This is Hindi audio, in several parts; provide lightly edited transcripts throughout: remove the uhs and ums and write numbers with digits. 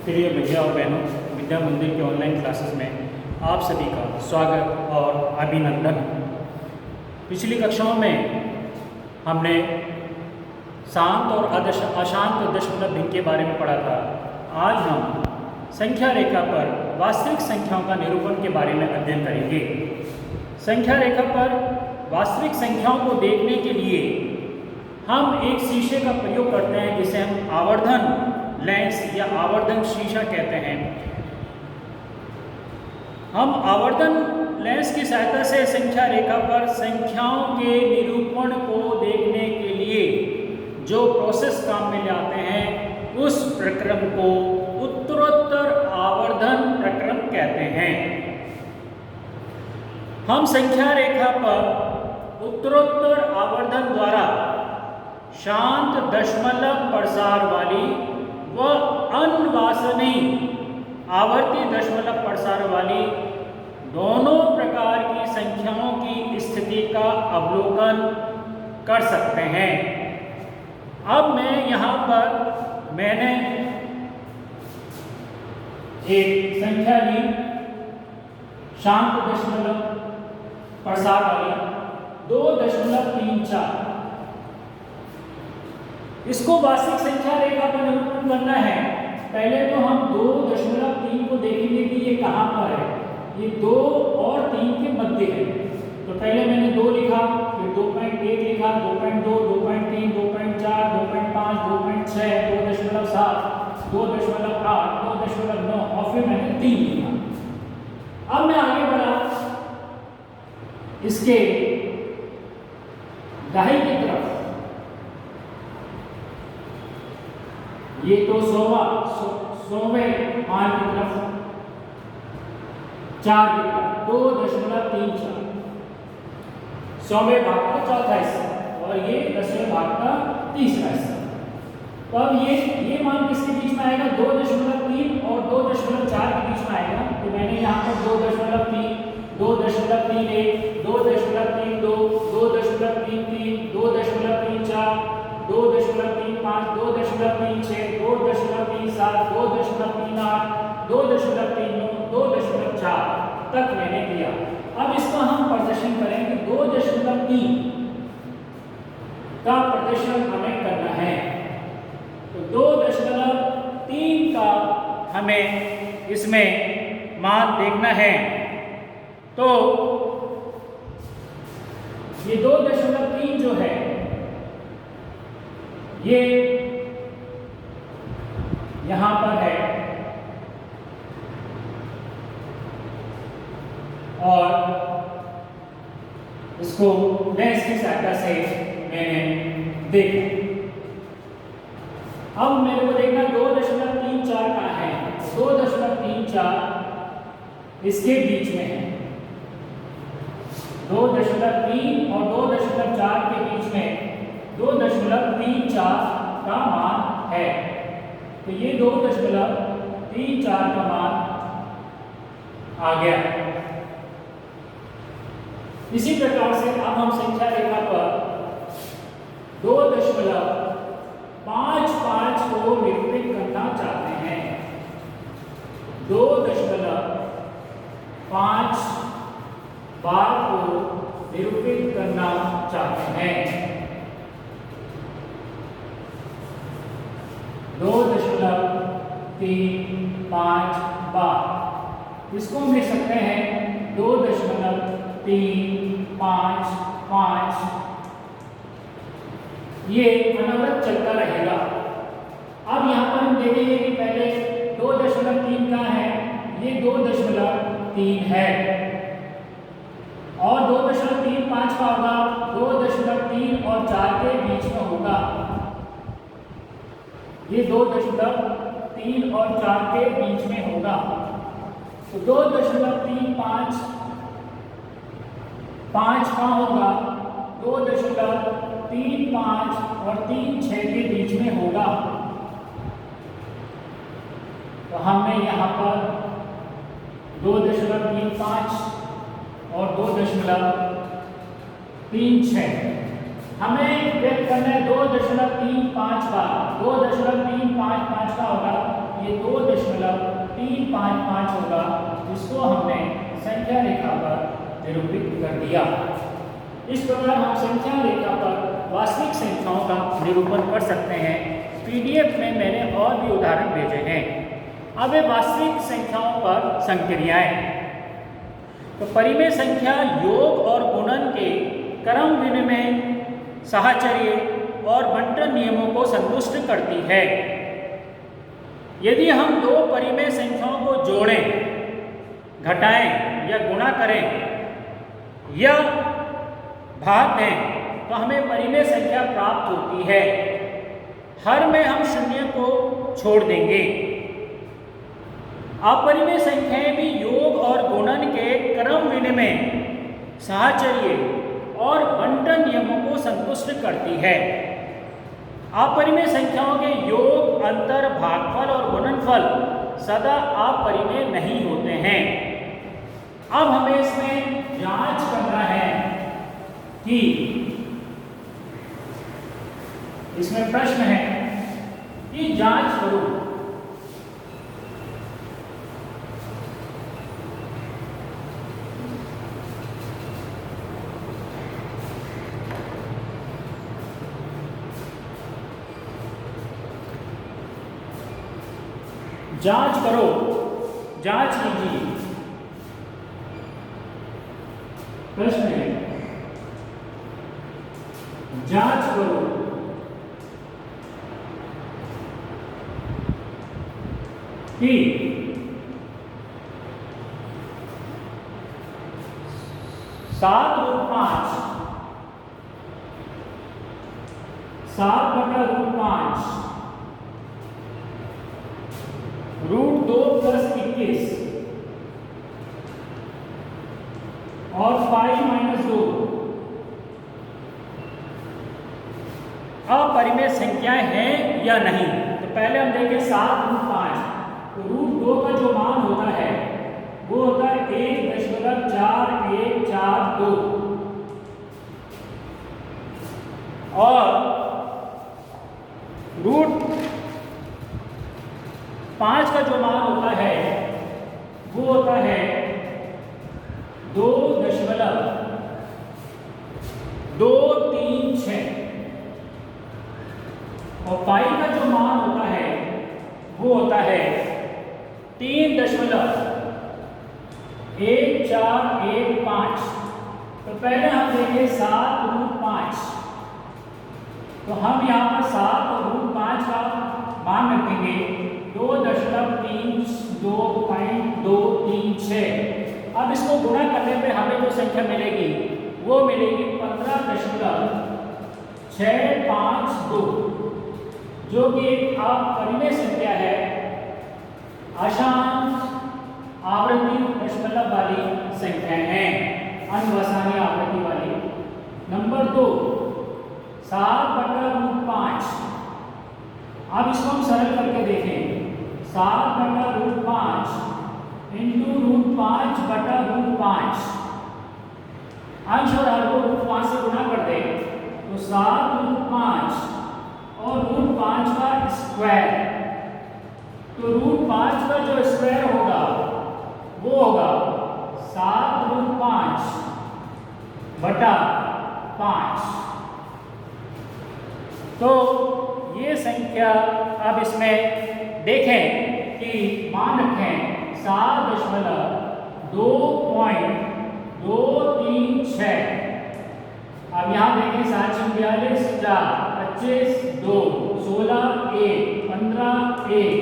प्रिय भैया और बहनों, विद्या मंदिर के ऑनलाइन क्लासेस में आप सभी का स्वागत और अभिनंदन। पिछली कक्षाओं में हमने शांत और अशांत दशमलव भिन्न के बारे में पढ़ा था। आज हम संख्या रेखा पर वास्तविक संख्याओं का निरूपण के बारे में अध्ययन करेंगे। संख्या रेखा पर वास्तविक संख्याओं को देखने के लिए हम एक शीशे का प्रयोग करते हैं जिसे हम आवर्धन लेंस या आवर्धन शीशा कहते हैं। हम आवर्धन लेंस की सहायता से संख्या रेखा पर संख्याओं के निरूपण को देखने के लिए जो प्रोसेस काम में लाते हैं उस प्रक्रम को उत्तरोत्तर आवर्धन प्रक्रम कहते हैं। हम संख्या रेखा पर उत्तरोत्तर आवर्धन द्वारा शांत दशमलव प्रसार वाली व अनवासनीय आवर्ती दशमलव प्रसार वाली दोनों प्रकार की संख्याओं की स्थिति का अवलोकन कर सकते हैं। अब मैंने एक संख्या ली शांत दशमलव प्रसार वाली 2.34। इसको वास्तविक संख्या रेखा पर निरूपण करना है। पहले तो हम 2.3 को देखेंगे कि ये कहाँ पर है। ये 2 और 3 के मध्य है। तो पहले मैंने 2 लिखा, फिर 2.1 लिखा, 2.2, 2.3, 2.4, 2.5, 2.6, 2.7, 2.8, 2.9 और फिर मैंने 3 लिखा। अब मैं आगे बढ़ा इसके दाहिनी की तरफ। ये तो 100वें मान की तरफ 4 की तरफ 2.34 100वें भाग का चौथा हिस्सा और ये 10वें भाग का तीसरा हिस्सा। तो अब ये मान किसके बीच में आएगा? 2.3 और 2.4 के बीच में आएगा। तो मैंने यहाँ पर 2.3, 2.31, 2.32, 2.33, 2.34, 2.35, 2.36, 2.37, 2.38, 2.39, 2.4 तक मैंने दिया। अब इसका हम प्रदर्शन करेंगे। 2.3 का प्रदर्शन हमें करना है। तो 2.3 का हमें इसमें मान देखना है। तो ये 2.3 जो है ये यहां पर है और इसको लेंस की सहायता से मैंने देखा। अब मेरे को देखना 2.34 का है। 2.34 इसके बीच में है। 2.3 और 2.4 के बीच में 2.34 का मान है। तो ये 2.34 का मान आ गया। इसी प्रकार से अब हम संख्या रेखा पर 2.55 को निरूपित करना चाहते हैं। 2.5 बार को निरूपित करना चाहते हैं। 2.35 बार। इसको हम लिख सकते हैं 2.355। ये अनवरत चलता रहेगा। अब यहाँ पर हम देखेंगे कि पहले 2.3 का है, ये 2.3 है और 2.35 का होगा 2.3 और 4 के बीच में होगा। ये 2.3 और 4 के बीच में होगा। तो 2.35 कहाँ होगा? 2.35 और 3.6 के बीच में होगा। तो हमने यहाँ पर 2.35 और 2.36 हमें व्यक्त करना है 2.35 का। 2.355 का होगा ये 2.355 होगा, जिसको हमने संख्या रेखा पर निरूपित कर दिया। इस प्रकार हम संख्या रेखा पर वास्तविक संख्याओं का निरूपण कर सकते हैं। पीडीएफ में मैंने और भी उदाहरण भेजे हैं। अब ये वास्तविक संख्याओं पर संक्रियाएं। तो परिमेय संख्या योग और गुणन के क्रम विनिमय, साहचर्य और बंटन नियमों को संतुष्ट करती है। यदि हम दो परिमेय संख्याओं को जोड़ें, घटाएं या गुणा करें या भाग दें तो हमें परिमेय संख्या प्राप्त होती है। हर में हम शून्य को छोड़ देंगे। अपरिमेय संख्याएं भी योग और गुणन के क्रम विनिमय, साहचर्य और बंटन नियमों को संतुष्ट करती है। अपरिमेय संख्याओं के योग, अंतर, भागफल और गुणनफल सदा अपरिमेय नहीं होते हैं। अब हमें इसमें जांच करना है कि इसमें प्रश्न है कि जांच करो जांच करो, जांच कीजिए। प्रश्न है जांच करो कि 7/5 7/5 √2 + 21 और 5 - 2 अपरिमेय संख्याएं हैं या नहीं। तो पहले हम देखें 7/5। तो √2 का जो मान होता है वो होता है 1.4142 और √5 का जो मान होता है वो होता है 2.236 और पाई का जो मान होता है वो होता है 3.1415। तो पहले हम देखें 7/5। तो हम यहाँ पर 7 और √5 का मान रखेंगे 2.236। अब इसको गुणा करने पे हमें जो संख्या मिलेगी वो मिलेगी 15.652, जो कि एक अपरिमेय संख्या है, अशांत आवृत्ति दशमलव वाली संख्या है, अनवसानी आवृत्ति वाली। नंबर 2 7/5। अब इसको हम सरल करके देखें। 7/5 इंटू √5/5। अंश और हर को √5 से गुणा कर दे तो 7/5 और √5 का स्क्वायर। तो √5 का जो स्क्वायर होगा वो होगा 7/5। तो ये संख्या अब इसमें देखें कि मान रखें 7.236। अब यहाँ देखें 742 4 25 2 16 1 15 1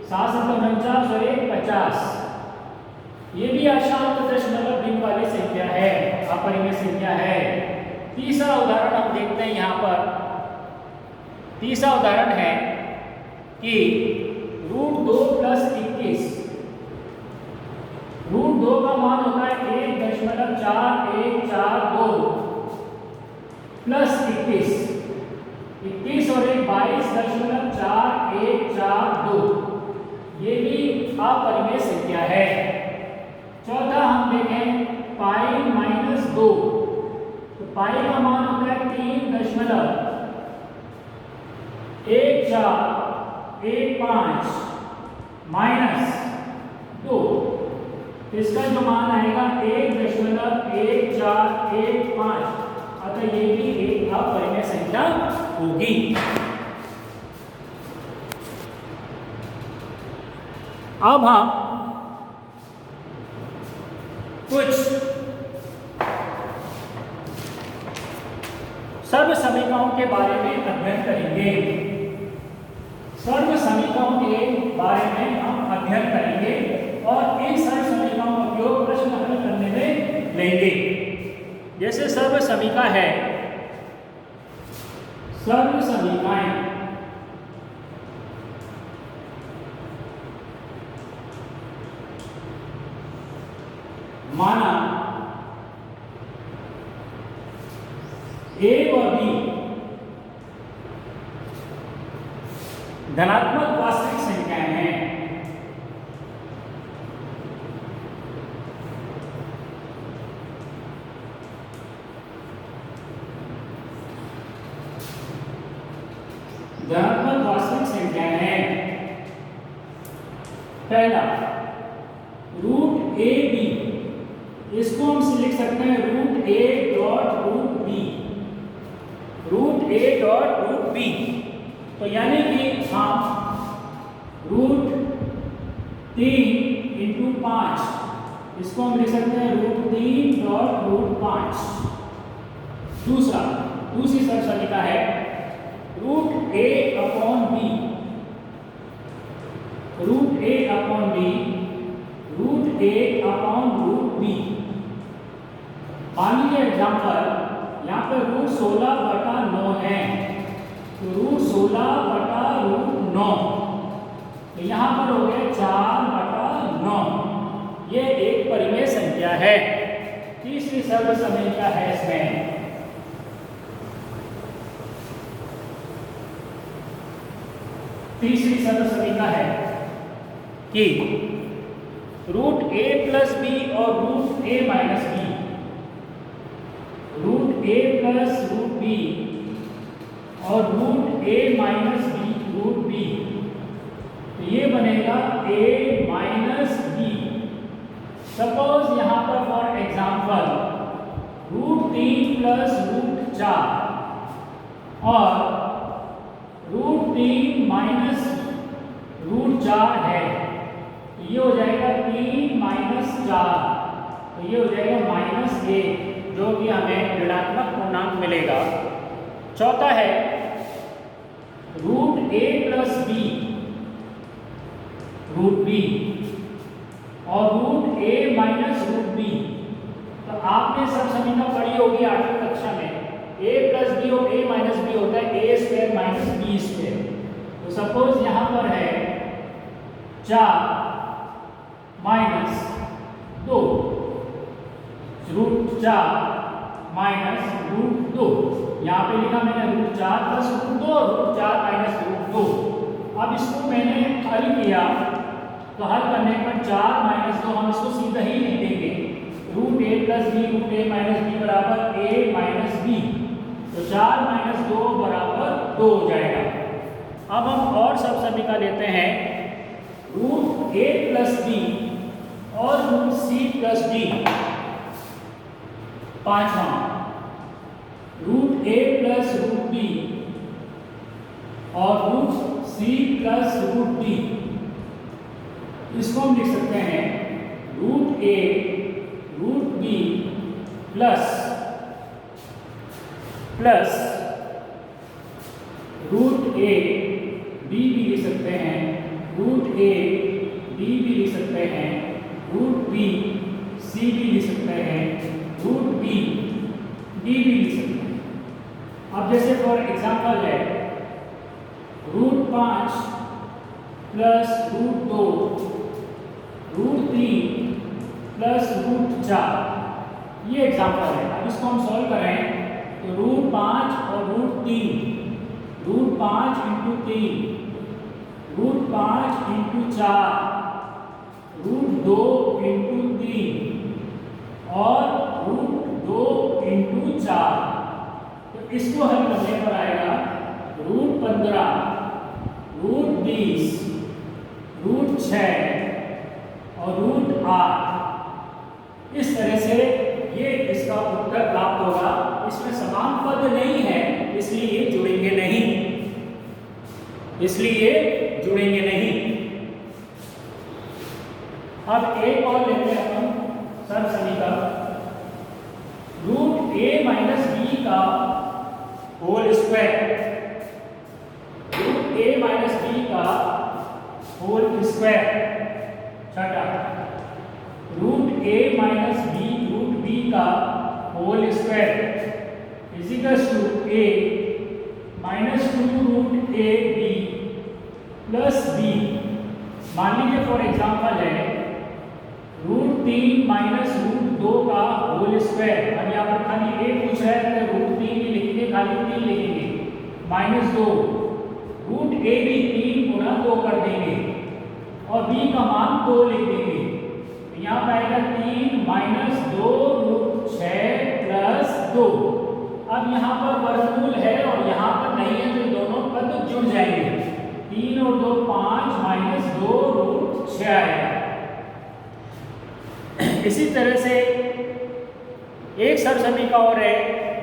749 और 1 50। ये भी अशांत दशमलव भिन्न वाली संख्या है, अपरिमेय संख्या है। तीसरा उदाहरण हम देखते हैं। यहाँ पर तीसरा उदाहरण है कि √2 + 21। √2 का मान होता है 1.4142 प्लस 21। 21 और 1 22.4142। ये भी अपरिमेय संख्या है। चौथा हम देखें पाई - 2। तो पाई का मान होता है 3.1415 -2। इसका जो मान आएगा 1.1415, अतः ये भी एक अपरिमेय संख्या होगी। अब हम कुछ सर्व समीकरणों के बारे में अध्ययन करेंगे। सर्व समीकरणों के बारे में हम अध्ययन करेंगे और इन सर्व समीकरणों का उपयोग प्रश्न हल करने में लेंगे। जैसे सर्व समीकरण है, सर्व समीकरण माना ए व बी धनात्मक वास्तविक संख्याएं हैं। धनात्मक वास्तविक संख्याएं हैं। पहला रूट ए बी, इसको हम लिख सकते हैं root A dot root B, root A dot root B. तो यानी कि हम रूट 3 इंटू 5, इसको हम लिख सकते हैं रूट 3 डॉट रूट 5। दूसरी सर्व समीकरण है रूट ए अपॉन बी, रूट ए अपॉन बी, रूट ए अपॉन रूट बी। मान लीजिए एग्जाम्पल, यहाँ पर रूट 16/9 है, तो रूट 16/9, तो यहाँ पर हो गया 4/9। ये एक परिमेय संख्या है। तीसरी सर्व समीकरण है इसमें है कि रूट ए प्लस बी और root A minus B, root A plus root B और root A minus B root B, तो ये बनेगा ए माइनस बी। सपोज यहाँ पर for example root 3 plus root 4 और रूट 3 माइनस रूट 4 है, तो ये हो जाएगा 3 माइनस 4, तो ये हो जाएगा -1, जो कि हमें ऋणात्मक पूर्णांक मिलेगा। चौथा है root A plus B root B और root A minus root B. तो आपने सब समीकरण पढ़ी होगी 8वीं कक्षा में, ए प्लस बी और ए माइनस बी होता है ए स्क्वायर माइनस बी स्क्वायर। तो सपोज यहाँ पर है 4 माइनस 2 रूट 4 माइनस रूट 2, यहाँ पे लिखा मैंने रूट 4 प्लस रूट 2 और रूट 4 माइनस रूट 2। अब इसको मैंने हल किया, तो हल करने पर 4 माइनस 2 हम इसको सीधा ही लिख देंगे, root A plus B root A minus B बराबर ए माइनस बी, तो 4 माइनस 2 बराबर 2 हो जाएगा। अब हम और सब समीकरण लेते हैं रूट ए प्लस बी और रूट सी प्लस डी। पांचवा root A plus root B और root C plus root D, इसको हम लिख सकते हैं root A root B plus root A B भी लिख सकते हैं, रूट ए डी भी लिख सकते हैं, रूट बी सी भी लिख सकते हैं, रूट बी डी भी लिख सकते हैं। अब जैसे फॉर एग्जाम्पल है root 5 plus root 2 root 3 plus root 4, ये एग्जाम्पल है। अब इसको हम सॉल्व करें तो रूट 5 और root 3, root 5 into 3, root 5 into 4, root 2 into 3 और रूट 2 इंटू 4। तो इसको हल करने पर आएगा रूट 15, रूट 20, रूट 6 इसलिए जुड़ेंगे नहीं। अब एक और लेते हैं हम सर्व समीकरण, रूट ए माइनस बी का whole square, root A minus B का होल स्क्वायर, छठा root A minus B root B का whole square is equals to A minus 2 root A B plus B. मान लीजिए फॉर एग्जाम्पल है रूट 3 माइनस रूट 2 का होल स्क्वायर। अब यहाँ पर खाली ए पूछ रहा है तो रूट 3 ही लिखेंगे, खाली 3 लिखेंगे, माइनस 2 रूट ए भी 3 गुना 2 कर देंगे और बी का मान 2 लिख देंगे। यहाँ पर आएगा 3 माइनस 2 रूट 6 प्लस 2। अब यहाँ पर वर्गमूल है और यहाँ पर नहीं है तो दोनों पद जुड़ जाएंगे, 3 और 2 5 माइनस 2 रूट 6 आएगा। इसी तरह से एक सर्व समीकरण और है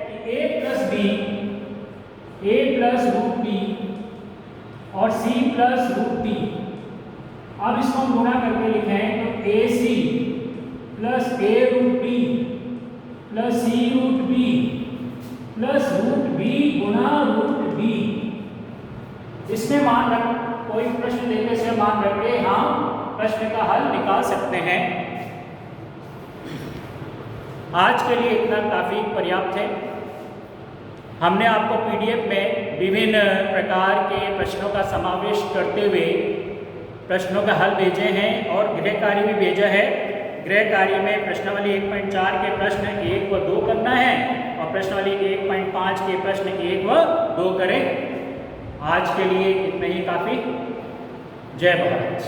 कि a plus B, a plus root B और c प्लस रूट बी। अब इसको हम गुणा करके लिखें तो A C plus A root B plus C root B plus root B गुना रूट बी। इसमें मान रख, कोई प्रश्न देने से मान रख के हम प्रश्न का हल निकाल सकते हैं। आज के लिए इतना काफ़ी पर्याप्त है। हमने आपको पीडीएफ में विभिन्न प्रकार के प्रश्नों का समावेश करते हुए प्रश्नों का हल भेजे हैं और गृह कार्य भी भेजा है। गृह कार्य में प्रश्नावली 1.4 के प्रश्न 1 व 2 करना है और प्रश्नावली 1.5 के प्रश्न 1 व 2 करें। आज के लिए इतना ही काफ़ी। जय भारत।